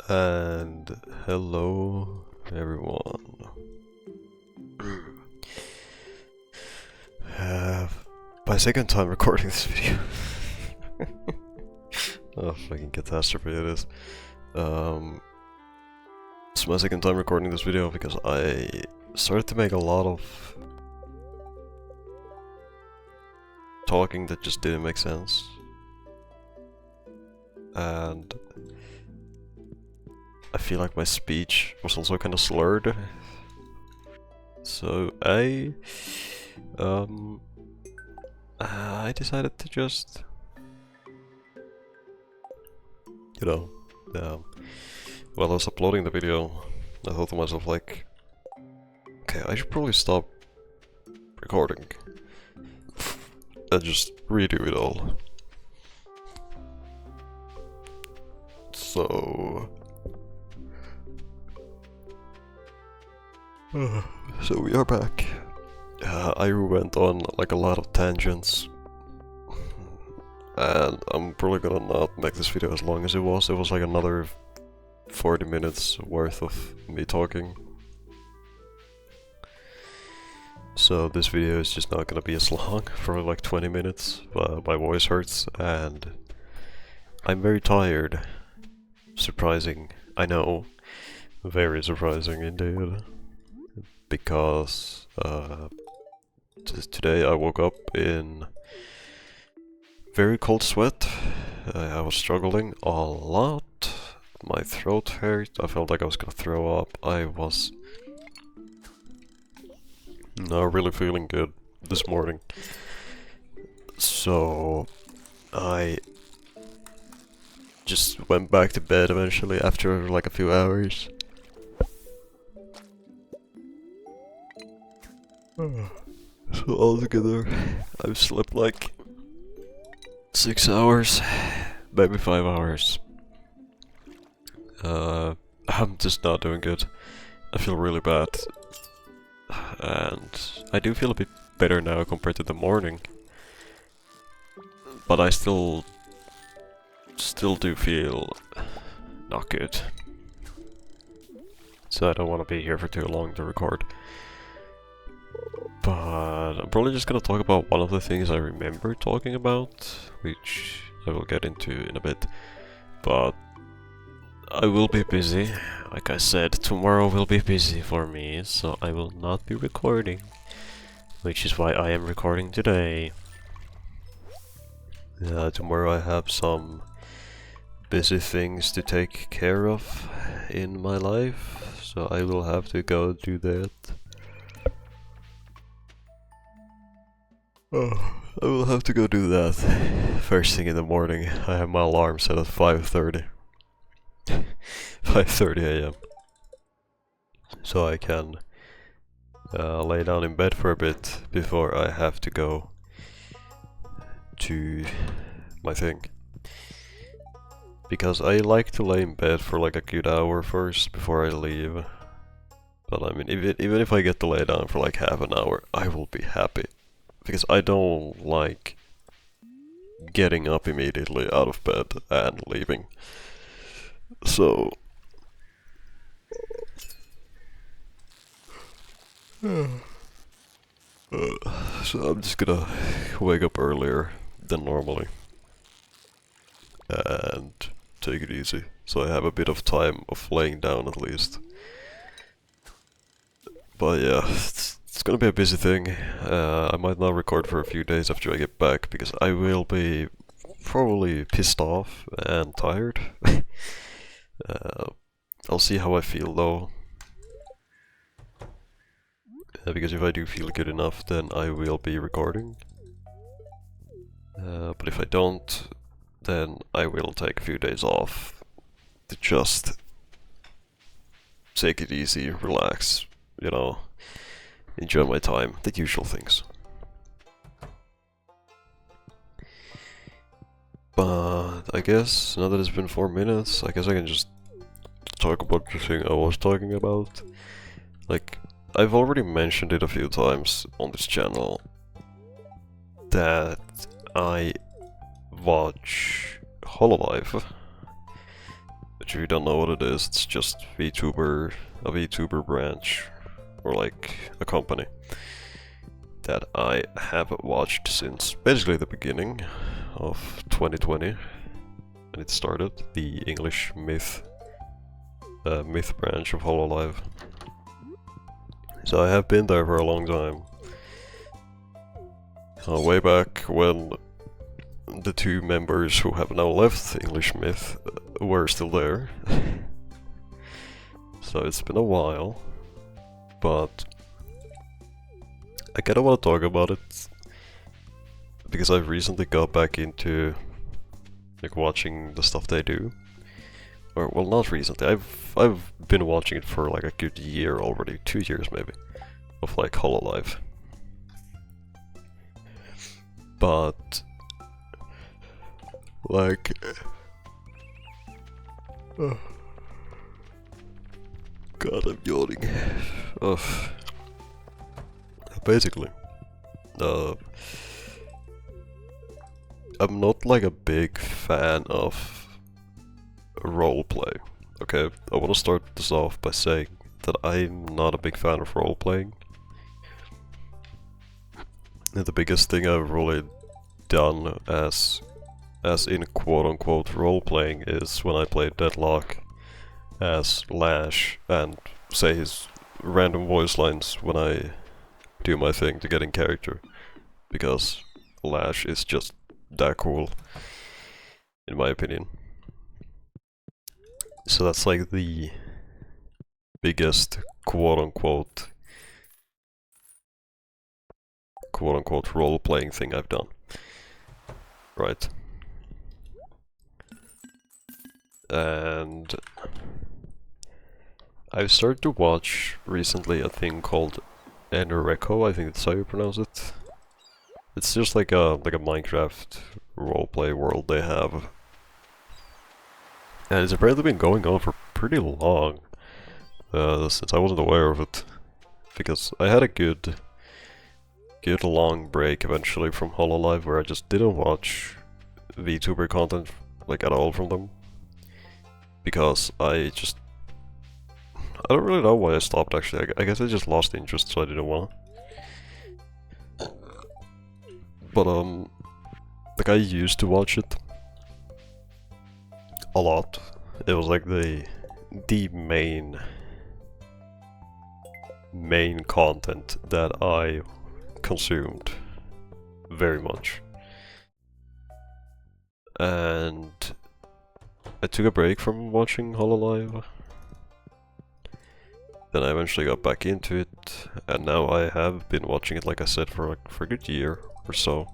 And hello everyone. My second time recording this video. Oh, fucking catastrophe it is. It's my second time recording this video because I started to make a lot of talking that just didn't make sense. And I feel like my speech was also kind of slurred. So I decided to just, while I was uploading the video, I thought to myself like, okay, I should probably stop recording and just redo it all. So we are back. I went on like a lot of tangents, and I'm probably gonna not make this video as long as it was. It was like another 40 minutes worth of me talking. So this video is just not gonna be as long, for like 20 minutes. My voice hurts and I'm very tired. Surprising, I know. Very surprising indeed. Because today I woke up in very cold sweat. I was struggling a lot. My throat hurt. I felt like I was gonna throw up. I was not really feeling good this morning. So I just went back to bed eventually after like a few hours. So altogether, I've slept like 6 hours, maybe 5 hours. I'm just not doing good. I feel really bad. And I do feel a bit better now compared to the morning. But I still do feel not good. So I don't want to be here for too long to record. But I'm probably just gonna talk about one of the things I remember talking about, which I will get into in a bit. But I will be busy. Like I said, tomorrow will be busy for me, so I will not be recording. Which is why I am recording today. Tomorrow I have some busy things to take care of in my life, so I will have to go do that. Oh, I will have to go do that first thing in the morning. I have my alarm set at 5:30. 5:30 AM. So I can lay down in bed for a bit before I have to go to my thing. Because I like to lay in bed for like a good hour first before I leave. But I mean, even if I get to lay down for like half an hour, I will be happy. Because I don't like getting up immediately out of bed and leaving. So I'm just gonna wake up earlier than normally and take it easy, so I have a bit of time of laying down at least. But yeah, it's gonna be a busy thing. I might not record for a few days after I get back because I will be probably pissed off and tired. I'll see how I feel though. Because if I do feel good enough, then I will be recording. But if I don't, then I will take a few days off to just take it easy, relax, enjoy my time, the usual things. But I guess now that it's been 4 minutes, I guess I can just talk about the thing I was talking about. Like, I've already mentioned it a few times on this channel that I watch Hololive, if you don't know what it is, it's just a VTuber branch, or like a company that I have watched since basically the beginning of 2020 when it started, the English myth branch of Hololive. So I have been there for a long time. Way back when the two members who have now left English Myth were still there. So it's been a while, but I kinda wanna talk about it because I've recently got back into like watching the stuff they do. Or well, not recently. I've been watching it for like a good year already, 2 years maybe, of like Hololive. But like God, I'm yawning. Basically, I'm not like a big fan of roleplay. Okay, I want to start this off by saying that I'm not a big fan of roleplaying. And the biggest thing I've really done as in quote-unquote role-playing is when I played Deadlock as Lash and say his random voice lines when I do my thing to get in character, because Lash is just that cool, in my opinion. So that's like the biggest quote-unquote role-playing thing I've done. Right. And I've started to watch recently a thing called Enreco, I think that's how you pronounce it. It's just like a Minecraft roleplay world they have. And it's apparently been going on for pretty long, since I wasn't aware of it. Because I had a good long break eventually from Hololive where I just didn't watch VTuber content like at all from them. Because I don't really know why I stopped actually. I guess I just lost interest, so I didn't want to. But like I used to watch it a lot. It was like the main content that I consumed very much. And I took a break from watching Hololive. Then I eventually got back into it, and now I have been watching it, like I said, for a good year or so.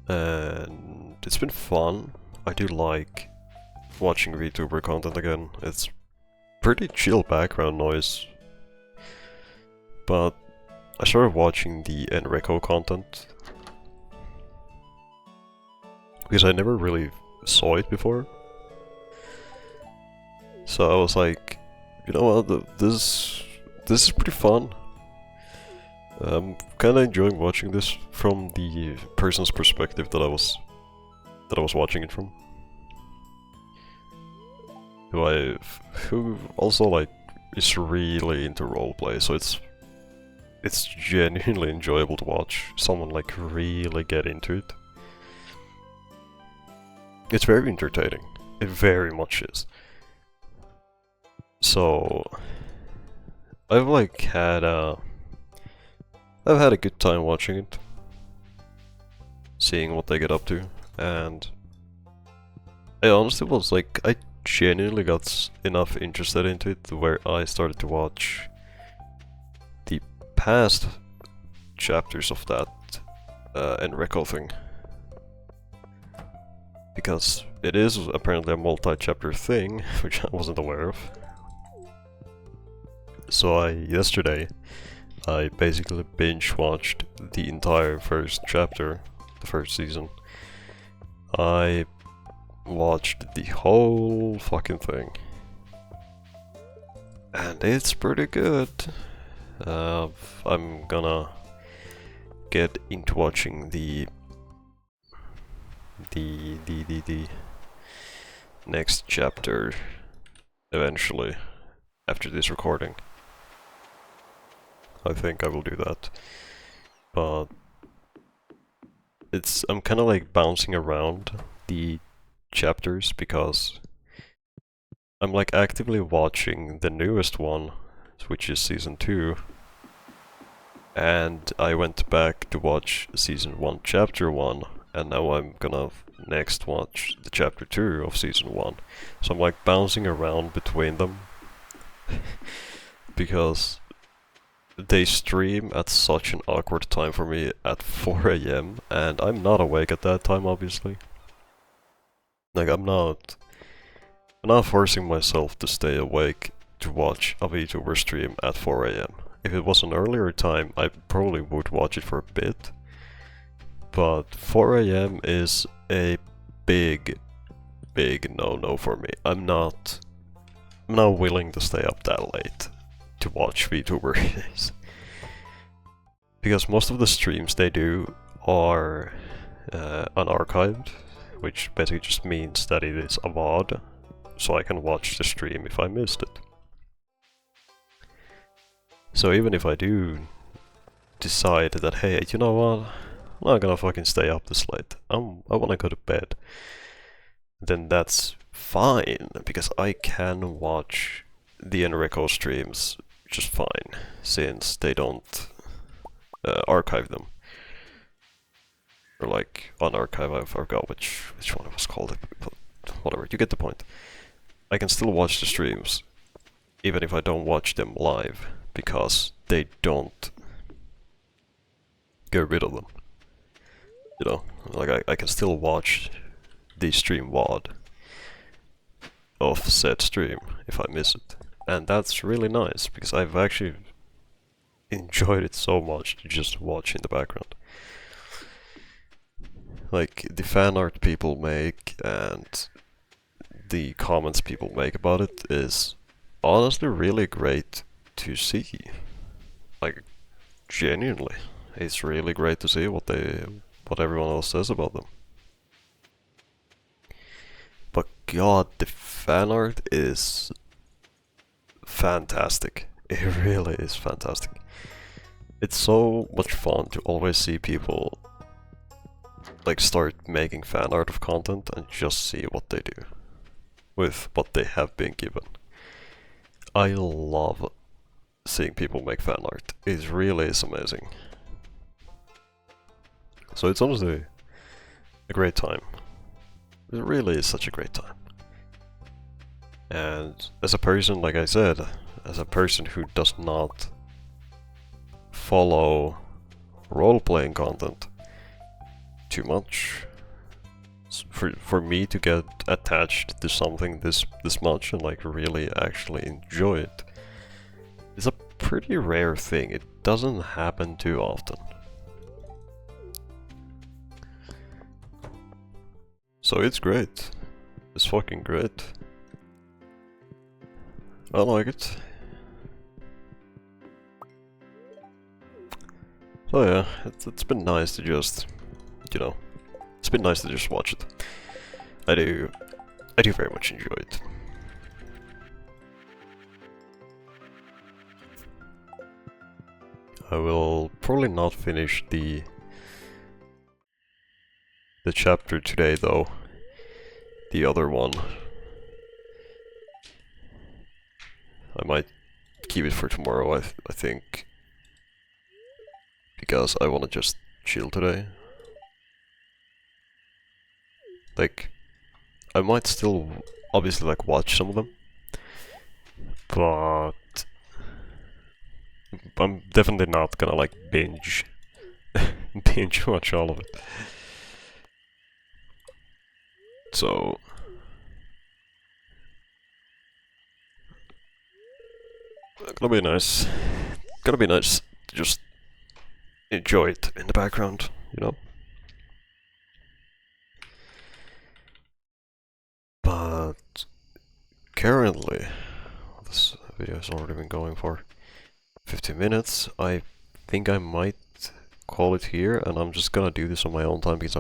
And it's been fun. I do like watching VTuber content again. It's pretty chill background noise. But I started watching the Enreco content because I never really saw it before. So I was like, you know what, this is pretty fun. I'm kinda enjoying watching this from the person's perspective that I was watching it from. Who also like is really into roleplay, so it's genuinely enjoyable to watch someone like really get into it. It's very entertaining. It very much is. So I've had a good time watching it, seeing what they get up to, and I honestly was like, I genuinely got enough interested into it where I started to watch the past chapters of that Enreco thing. Because it is apparently a multi-chapter thing, which I wasn't aware of. So yesterday, I basically binge-watched the entire first chapter, the first season. I watched the whole fucking thing. And it's pretty good. I'm gonna get into watching the next chapter eventually after this recording. I think I will do that. But I'm kind of like bouncing around the chapters because I'm like actively watching the newest one, which is season 2. And I went back to watch season 1 chapter 1, and now I'm gonna next watch the chapter 2 of season 1. So I'm like bouncing around between them because they stream at such an awkward time for me at 4 AM, and I'm not awake at that time, obviously. Like, I'm not forcing myself to stay awake to watch a VTuber stream at 4 AM. If it was an earlier time, I probably would watch it for a bit. But 4 AM is a big no-no for me. I'm not willing to stay up that late to watch VTubers. Because most of the streams they do are unarchived, which basically just means that it is a VOD, so I can watch the stream if I missed it. So even if I do decide that, hey, you know what, I'm not gonna fucking stay up this late, I wanna go to bed, then that's fine, because I can watch the Enrico streams just fine, since they don't archive them. Or like, unarchive, I forgot which one it was called, but whatever, you get the point. I can still watch the streams, even if I don't watch them live, because they don't get rid of them. You know, like I can still watch the stream VOD of said stream if I miss it. And that's really nice, because I've actually enjoyed it so much to just watch in the background. Like, the fan art people make and the comments people make about it is honestly really great to see. Like, genuinely, it's really great to see what everyone else says about them. But god, the fan art is fantastic. It really is fantastic. It's so much fun to always see people like start making fan art of content and just see what they do with what they have been given. I love seeing people make fan art. It really is amazing. So it's honestly a great time. It really is such a great time. And as a person, like I said, as a person who does not follow role-playing content too much, for me to get attached to something this much and like really actually enjoy it is a pretty rare thing. It doesn't happen too often. So it's great. It's fucking great. I like it. So yeah, it's been nice to just, you know, it's been nice to just watch it. I do very much enjoy it. I will probably not finish the chapter today though. The other one. I might keep it for tomorrow, I think. Because I want to just chill today. Like, I might still obviously like watch some of them, but I'm definitely not gonna like binge watch all of it. So gonna be nice. Gonna be nice to just enjoy it in the background, you know? But currently, this video has already been going for 15 minutes. I think I might call it here, and I'm just gonna do this on my own time because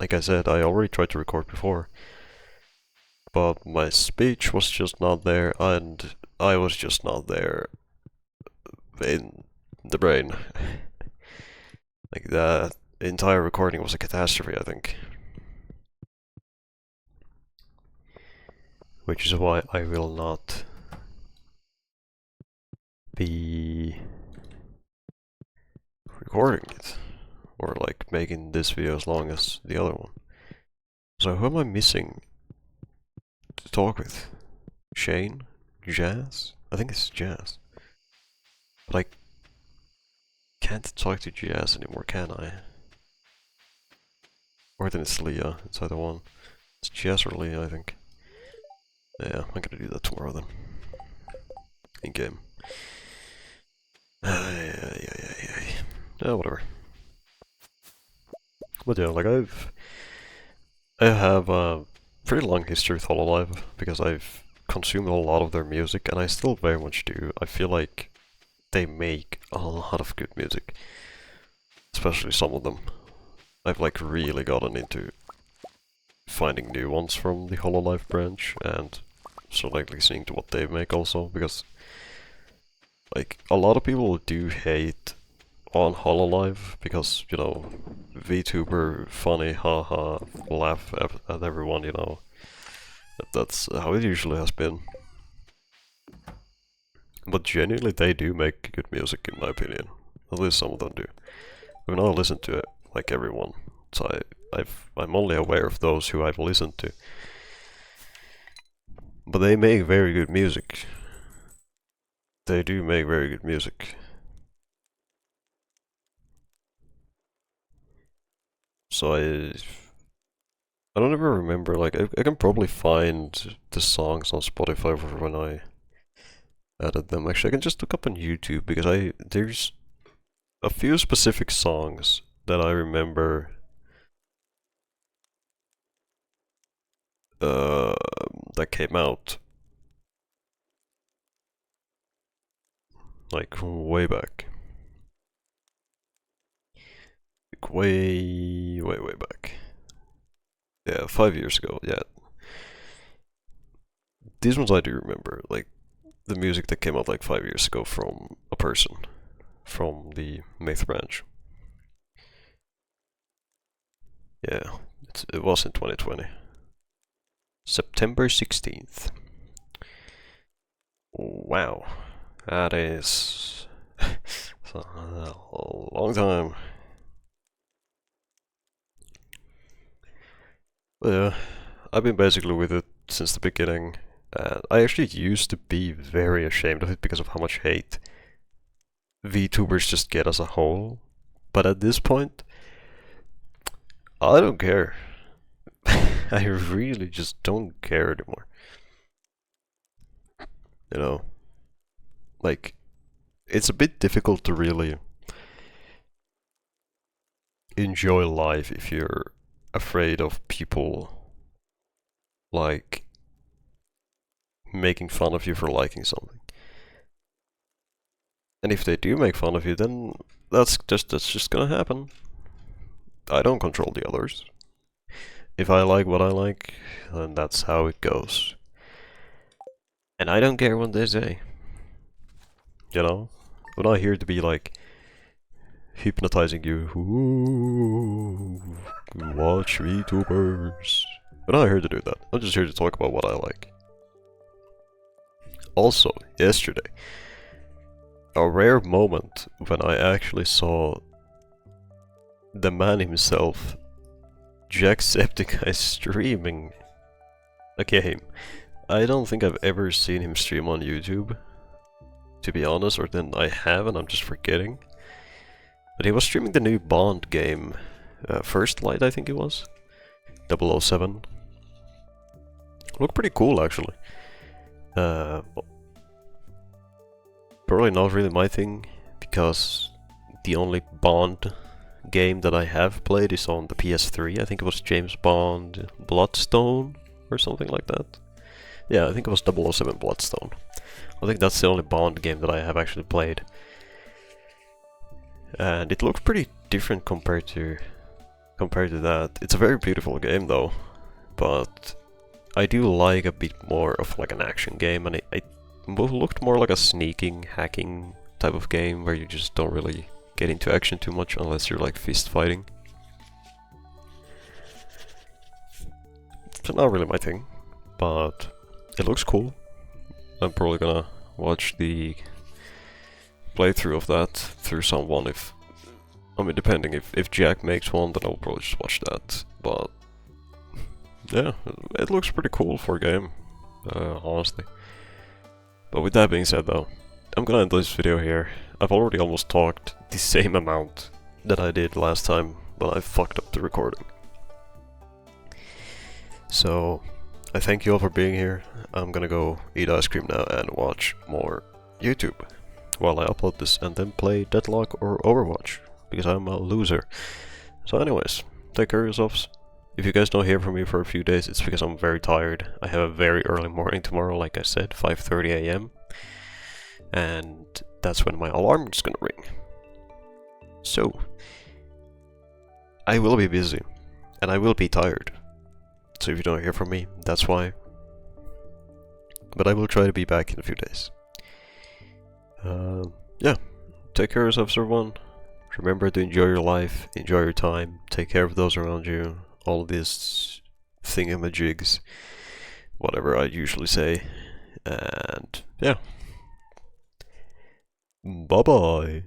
like I said, I already tried to record before. but my speech was just not there, and I was just not there in the brain. Like, that entire recording was a catastrophe, I think. Which is why I will not be recording it, or like making this video as long as the other one. So who am I missing to talk with? Shane? Jazz? I think it's Jazz. But I can't talk to Jazz anymore, can I? Or then it's Leah, it's either one. It's Jazz or Leah, I think. Yeah, I'm gonna do that tomorrow then. In game. Yeah, whatever. But yeah, like I have a pretty long history with Hololive because I've consumed a lot of their music, and I still very much do. I feel like they make a lot of good music, especially some of them. I've like really gotten into finding new ones from the Hololive branch, and so like listening to what they make also, because like a lot of people do hate on Hololive because, you know, VTuber, funny, haha, laugh at everyone, you know. That's how it usually has been. But genuinely, they do make good music, in my opinion. At least some of them do. I mean, I listen to it like everyone, so I'm only aware of those who I've listened to. But they make very good music. They do make very good music. So I don't ever remember, like, I can probably find the songs on Spotify for when I added them. Actually, I can just look up on YouTube, because there's a few specific songs that I remember that came out like way back. Like way back. Yeah, 5 years ago, yeah. These ones I do remember, like the music that came out like 5 years ago from a person from the Myth branch. Yeah, it was in 2020. September 16th. Wow. That is a long time. But yeah, I've been basically with it since the beginning. I actually used to be very ashamed of it because of how much hate VTubers just get as a whole. But at this point, I don't care. I really just don't care anymore. You know? Like, it's a bit difficult to really enjoy life if you're afraid of people, like, making fun of you for liking something. And if they do make fun of you, then that's just gonna happen. I don't control the others. If I like what I like, then that's how it goes. And I don't care what they say. You know? I'm not here to be like hypnotizing you. Ooh, watch VTubers. I'm not here to do that. I'm just here to talk about what I like. Also, yesterday, a rare moment when I actually saw the man himself, Jacksepticeye, streaming a game. I don't think I've ever seen him stream on YouTube, to be honest, or then I have and I'm just forgetting. But he was streaming the new Bond game, First Light I think it was, 007. Looked pretty cool actually. Probably not really my thing, because the only Bond game that I have played is on the PS3. I think it was James Bond Bloodstone or something like that. Yeah, I think it was 007 Bloodstone. I think that's the only Bond game that I have actually played. And it looks pretty different compared to that. It's a very beautiful game though, but I do like a bit more of like an action game, and it looked more like a sneaking, hacking type of game where you just don't really get into action too much unless you're like fist fighting. It's not really my thing, but it looks cool. I'm probably gonna watch the playthrough of that through someone if... I mean, depending, if Jack makes one, then I'll probably just watch that, but... yeah, it looks pretty cool for a game, honestly. But with that being said though, I'm gonna end this video here. I've already almost talked the same amount that I did last time when I fucked up the recording. So, I thank you all for being here. I'm gonna go eat ice cream now and watch more YouTube while I upload this and then play Deadlock or Overwatch, because I'm a loser. So anyways, take care of yourselves. If you guys don't hear from me for a few days, it's because I'm very tired. I have a very early morning tomorrow, like I said, 5:30 AM. And that's when my alarm is gonna ring. So, I will be busy, and I will be tired. So if you don't hear from me, that's why. But I will try to be back in a few days. Yeah, take care of yourselves, everyone. Remember to enjoy your life, enjoy your time, take care of those around you, all of these thingamajigs, whatever I usually say. And yeah, bye bye.